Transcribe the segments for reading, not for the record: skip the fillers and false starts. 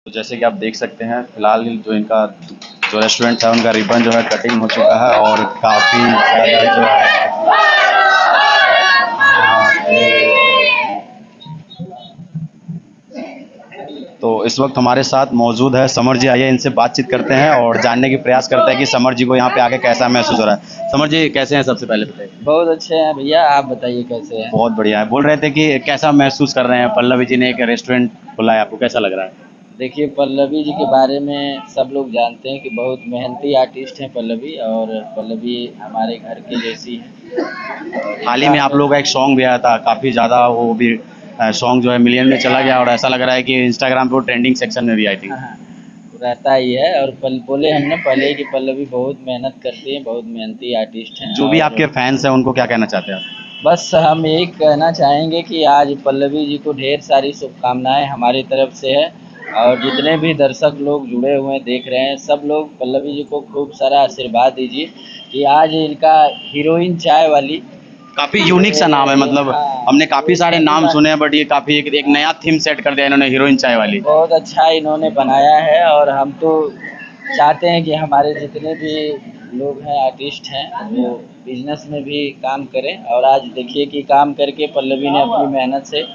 तो जैसे कि आप देख सकते हैं फिलहाल जो इनका जो रेस्टोरेंट है उनका रिबन जो है कटिंग हो चुका है और काफ़ी ज़्यादा जो है तो इस वक्त हमारे साथ मौजूद है समर जी। आइए इनसे बातचीत करते हैं और जानने की प्रयास करते हैं कि समर जी को यहाँ पे आके कैसा महसूस हो रहा है। समर जी कैसे हैं, सबसे पहले बताइए। बहुत अच्छे हैं भैया, आप बताइए कैसे हैं। बहुत बढ़िया है। बोल रहे थे कि कैसा महसूस कर रहे हैं, पल्लवी जी ने एक रेस्टोरेंट खोला है, आपको कैसा लग रहा है? देखिए, पल्लवी जी के बारे में सब लोग जानते हैं कि बहुत मेहनती आर्टिस्ट हैं पल्लवी, और पल्लवी हमारे घर की जैसी है। हाल ही में आप लोगों का एक सॉन्ग भी आया था, काफ़ी ज़्यादा वो भी सॉन्ग जो है मिलियन में चला गया और ऐसा लग रहा है कि इंस्टाग्राम पे वो ट्रेंडिंग सेक्शन में भी आई थी। हाँ, रहता ही है। और बोले हमने पहले ही कि पल्लवी बहुत मेहनत करती है, बहुत मेहनती आर्टिस्ट हैं। जो भी और आपके फैंस हैं उनको क्या कहना चाहते हैं आप? बस हम यही कहना चाहेंगे कि आज पल्लवी जी को ढेर सारी शुभकामनाएं हमारी तरफ से है, और जितने भी दर्शक लोग जुड़े हुए हैं देख रहे हैं, सब लोग पल्लवी जी को खूब सारा आशीर्वाद दीजिए कि आज इनका हीरोइन चाय वाली काफ़ी यूनिक सा नाम है, मतलब हाँ, हमने काफ़ी सारे नाम सुने हैं बट ये काफ़ी एक नया थीम सेट कर दिया इन्होंने, हीरोइन चाय वाली। बहुत अच्छा इन्होंने बनाया है। और हम तो चाहते हैं कि हमारे जितने भी लोग हैं, आर्टिस्ट हैं, वो बिजनेस में भी काम करें। और आज देखिए कि काम करके पल्लवी ने अपनी मेहनत से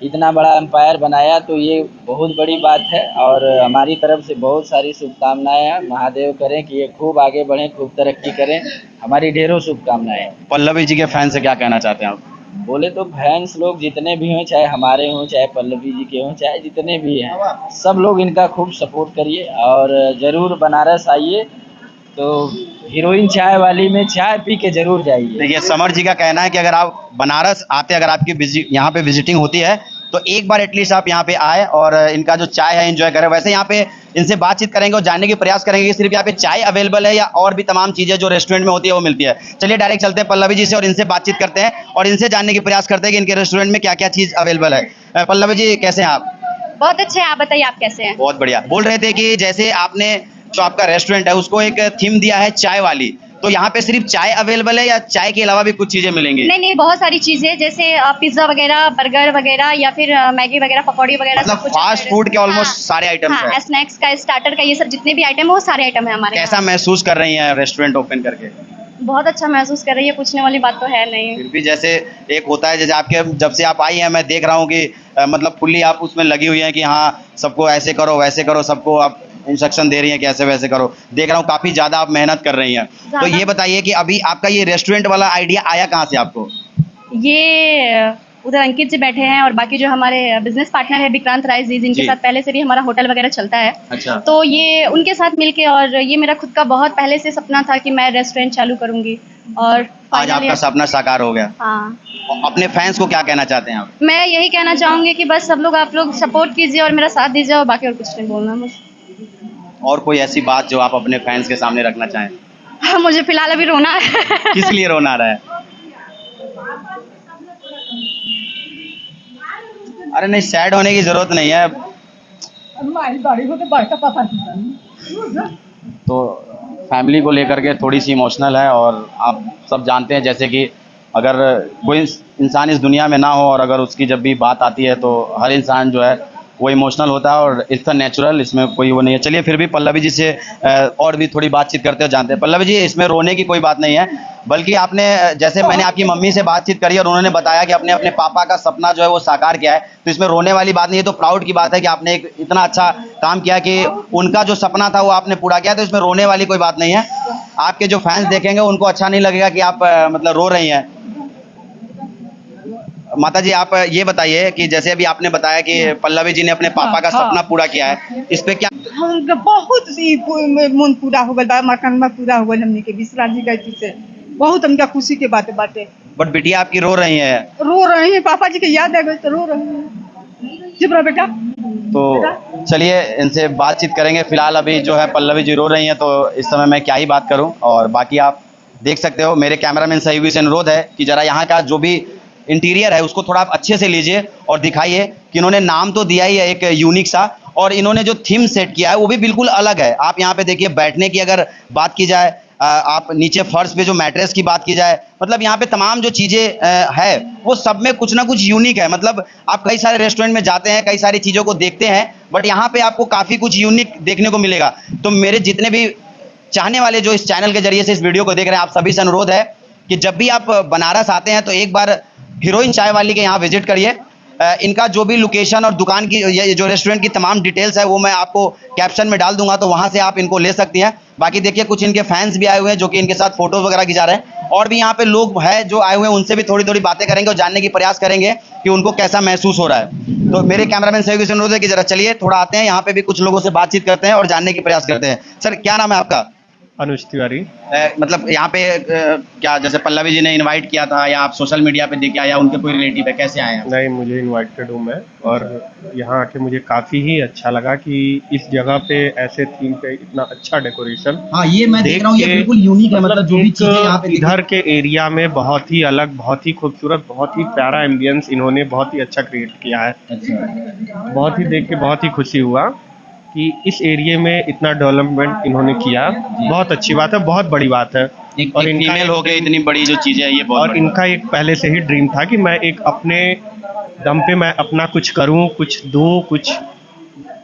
इतना बड़ा एम्पायर बनाया, तो ये बहुत बड़ी बात है। और हमारी तरफ से बहुत सारी शुभकामनाएं हैं। महादेव करें कि ये खूब आगे बढ़ें, खूब तरक्की करें। हमारी ढेरों शुभकामनाएं। पल्लवी जी के फैन से क्या कहना चाहते हैं आप? बोले तो फैंस लोग जितने भी हों, चाहे हमारे हों, चाहे पल्लवी जी के हों, चाहे जितने भी हैं, सब लोग इनका खूब सपोर्ट करिए और ज़रूर बनारस आइए। तो हीरोइन चाय वाली में चाय पी के ज़रूर जाइए। देखिए समर जी का कहना है कि अगर आप बनारस आते, अगर आपकी यहाँ पे विजिटिंग होती है तो एक बार एटलीस्ट आप यहाँ पे आए और इनका जो चाय है एंजॉय करें। वैसे यहाँ पे इनसे बातचीत करेंगे और जानने की प्रयास करेंगे कि सिर्फ यहाँ पे चाय अवेलेबल है या और भी तमाम चीज़ें जो रेस्टोरेंट में होती है वो मिलती है। चलिए डायरेक्ट चलते हैं पल्लवी जी से और इनसे बातचीत करते हैं और इनसे जानने की प्रयास करते हैं कि इनके रेस्टोरेंट में क्या क्या चीज़ अवेलेबल है। पल्लवी जी कैसे हैं आप? बहुत अच्छे हैं, आप बताइए आप कैसे हैं? बहुत बढ़िया। बोल रहे थे कि जैसे आपने जो आपका रेस्टोरेंट है उसको एक थीम दिया है चाय वाली, तो यहाँ पे सिर्फ चाय अवेलेबल है या चाय के अलावा भी कुछ चीजें मिलेंगी? नहीं नहीं, बहुत सारी चीजें, जैसे पिज्जा वगैरह, बर्गर वगैरह, या फिर मैगी वगैरह, पकौड़ी वगैरह, मतलब सब कुछ फास्ट फूड के ऑलमोस्ट सारे आइटम्स हाँ, हैं। स्नैक्स का, स्टार्टर का, ये सब जितने भी आइटम है वो सारे आइटम है हमारे कैसा यहाँ। महसूस कर रही हैं रेस्टोरेंट ओपन करके? बहुत अच्छा महसूस कर रही है, पूछने वाली बात तो है नहीं। फिर भी जैसे एक होता है, जैसे आपके जब से आप आई हैं मैं देख रहा हूँ कि मतलब फुल्ली आप उसमें लगी हुई हैं कि हाँ सबको ऐसे करो वैसे करो, सबको आप इंस्ट्रक्शन दे रही हैं कि ऐसे वैसे करो। देख रहा हूँ काफ़ी ज़्यादा आप मेहनत कर रही हैं। तो ये बताइए कि अभी आपका ये रेस्टोरेंट वाला आइडिया आया कहाँ से आपको? ये उधर अंकित जी बैठे हैं और बाकी जो हमारे बिजनेस पार्टनर है विक्रांत राय जी, जिनके जी। साथ पहले से भी हमारा होटल वगैरह चलता है। अच्छा। तो ये उनके साथ मिलके, और ये मेरा खुद का बहुत पहले से सपना था कि मैं रेस्टोरेंट चालू करूंगी, और आज आपका सपना साकार हो गया। हाँ। अपने फैंस को क्या कहना चाहते हैं आप? मैं यही कहना चाहूंगी कि बस सब लोग, आप लोग सपोर्ट कीजिए और मेरा साथ दीजिए, और बाकी और कुछ नहीं बोलना मुझे। और कोई ऐसी बात जो आप अपने फैंस के सामने रखना चाहें? हाँ, मुझे फिलहाल अभी रोना है। किस लिए रोना आ रहा है? अरे नहीं, सैड होने की जरूरत नहीं है। तो फैमिली को लेकर के थोड़ी सी इमोशनल है और आप सब जानते हैं जैसे कि अगर कोई इंसान इस दुनिया में ना हो और अगर उसकी जब भी बात आती है तो हर इंसान जो है वो इमोशनल होता है और इट्स नेचुरल, इसमें कोई वो नहीं है। चलिए फिर भी पल्लवी जी से और भी थोड़ी बातचीत करते हो, जानते हैं। पल्लवी जी, इसमें रोने की कोई बात नहीं है, बल्कि आपने जैसे मैंने आपकी मम्मी से बातचीत करी और उन्होंने बताया कि अपने अपने पापा का सपना जो है वो साकार किया है, तो इसमें रोने वाली बात नहीं है। तो प्राउड की बात है कि आपने एक इतना अच्छा काम किया कि उनका जो सपना था वो आपने पूरा किया, तो इसमें रोने वाली कोई बात नहीं है। आपके जो फैंस देखेंगे उनको अच्छा नहीं लगेगा कि आप मतलब रो रही हैं। माता जी आप ये बताइए कि जैसे अभी आपने बताया कि पल्लवी जी ने अपने पापा का सपना पूरा किया है, इस पे क्या? हम बहुत ही मन पूरा हो गया, मकान पूरा हो गया हमने के विश्राम जी गए से, बहुत हमका खुशी के बात बाटे। बट बिटिया आपकी रो रही है। रो रही है, पापा जी के याद आ गई तो रो रही है। चुप रहो बेटा। तो चलिए इनसे बातचीत करेंगे। फिलहाल अभी जो है पल्लवी जी रो रही हैं, तो इस समय मैं क्या ही बात करूं। और बाकी आप देख सकते हो, मेरे कैमरामैन सहयोगी से अनुरोध है कि जरा यहाँ का जो भी इंटीरियर है उसको थोड़ा आप अच्छे से लीजिए और दिखाइए कि इन्होंने नाम तो दिया ही है एक यूनिक सा, और इन्होंने जो थीम सेट किया है वो भी बिल्कुल अलग है। आप यहाँ पे देखिए, बैठने की अगर बात की जाए आप नीचे फर्श पे जो मैट्रेस की बात की जाए, मतलब यहाँ पे तमाम जो चीज़ें है वो सब में कुछ ना कुछ यूनिक है। मतलब आप कई सारे रेस्टोरेंट में जाते हैं, कई सारी चीज़ों को देखते हैं, बट यहाँ पे आपको काफ़ी कुछ यूनिक देखने को मिलेगा। तो मेरे जितने भी चाहने वाले जो इस चैनल के जरिए से इस वीडियो को देख रहे हैं, आप सभी से अनुरोध है कि जब भी आप बनारस आते हैं तो एक बार हीरोइन चाय वाली के यहाँ विजिट करिए। इनका जो भी लोकेशन और दुकान की ये जो रेस्टोरेंट की तमाम डिटेल्स है वो मैं आपको कैप्शन में डाल दूंगा, तो वहाँ से आप इनको ले सकती हैं। बाकी देखिए कुछ इनके फैंस भी आए हुए हैं जो कि इनके साथ फोटोज वगैरह खिंचा रहे हैं, और भी यहाँ पे लोग हैं जो आए हुए हैं, उनसे भी थोड़ी थोड़ी बातें करेंगे और जानने की प्रयास करेंगे कि उनको कैसा महसूस हो रहा है। तो मेरे कैमरामैन सहयोगी से अनुरोध है कि जरा चलिए थोड़ा आते हैं, यहाँ पे भी कुछ लोगों से बातचीत करते हैं और जानने की प्रयास करते हैं। सर क्या नाम है आपका? अनुज तिवारी। मतलब यहाँ पे क्या जैसे पल्लवी जी ने इनवाइट किया था या आप सोशल मीडिया पे देखे या उनके कोई रिलेटिव है, कैसे आए हैं? नहीं, मुझे इनवाइटेड हूँ मैं, और यहाँ आके मुझे काफ़ी ही अच्छा लगा कि इस जगह पे ऐसे थीम पे इतना अच्छा डेकोरेशन। हाँ, ये मैं देख रहा हूँ, ये बिल्कुल यूनिक है। मतलब जो भी चीजें यहाँ पे इधर के एरिया में बहुत ही अलग, बहुत ही खूबसूरत, बहुत ही प्यारा एम्बियंस इन्होंने बहुत ही अच्छा क्रिएट किया है। अच्छा। बहुत ही देख के बहुत ही खुशी हुआ कि इस एरिया में इतना डेवलपमेंट इन्होंने किया। बहुत अच्छी बात है, बहुत बड़ी बात है। और फीमेल हो गई इतनी बड़ी जो चीज़ है ये बहुत, और इनका एक पहले से ही ड्रीम था कि मैं एक अपने दम पे मैं अपना कुछ करूं, कुछ दूं, कुछ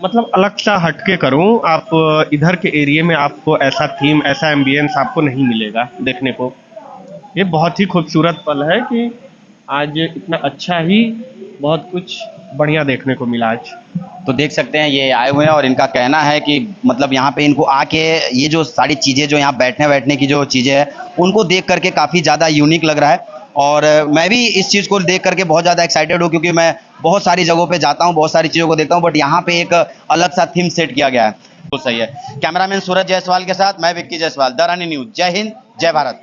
मतलब अलग सा हटके करूं। आप इधर के एरिया में आपको ऐसा थीम, ऐसा एम्बियंस आपको नहीं मिलेगा देखने को। ये बहुत ही खूबसूरत पल है कि आज इतना अच्छा ही बहुत कुछ बढ़िया देखने को मिला आज। तो देख सकते हैं ये आए हुए हैं और इनका कहना है कि मतलब यहाँ पे इनको आके ये जो सारी चीज़ें जो यहाँ बैठने की जो चीज़ें हैं उनको देख करके काफ़ी ज़्यादा यूनिक लग रहा है। और मैं भी इस चीज़ को देख करके बहुत ज़्यादा एक्साइटेड हूँ, क्योंकि मैं बहुत सारी जगहों पे जाता हूँ, बहुत सारी चीज़ों को देखता हूँ, बट यहाँ पे एक अलग सा थीम सेट किया गया है। तो सही है। कैमरामैन सूरज जायसवाल के साथ मैं Vicky Jaiswal, the Rani news. जय हिंद, जय भारत।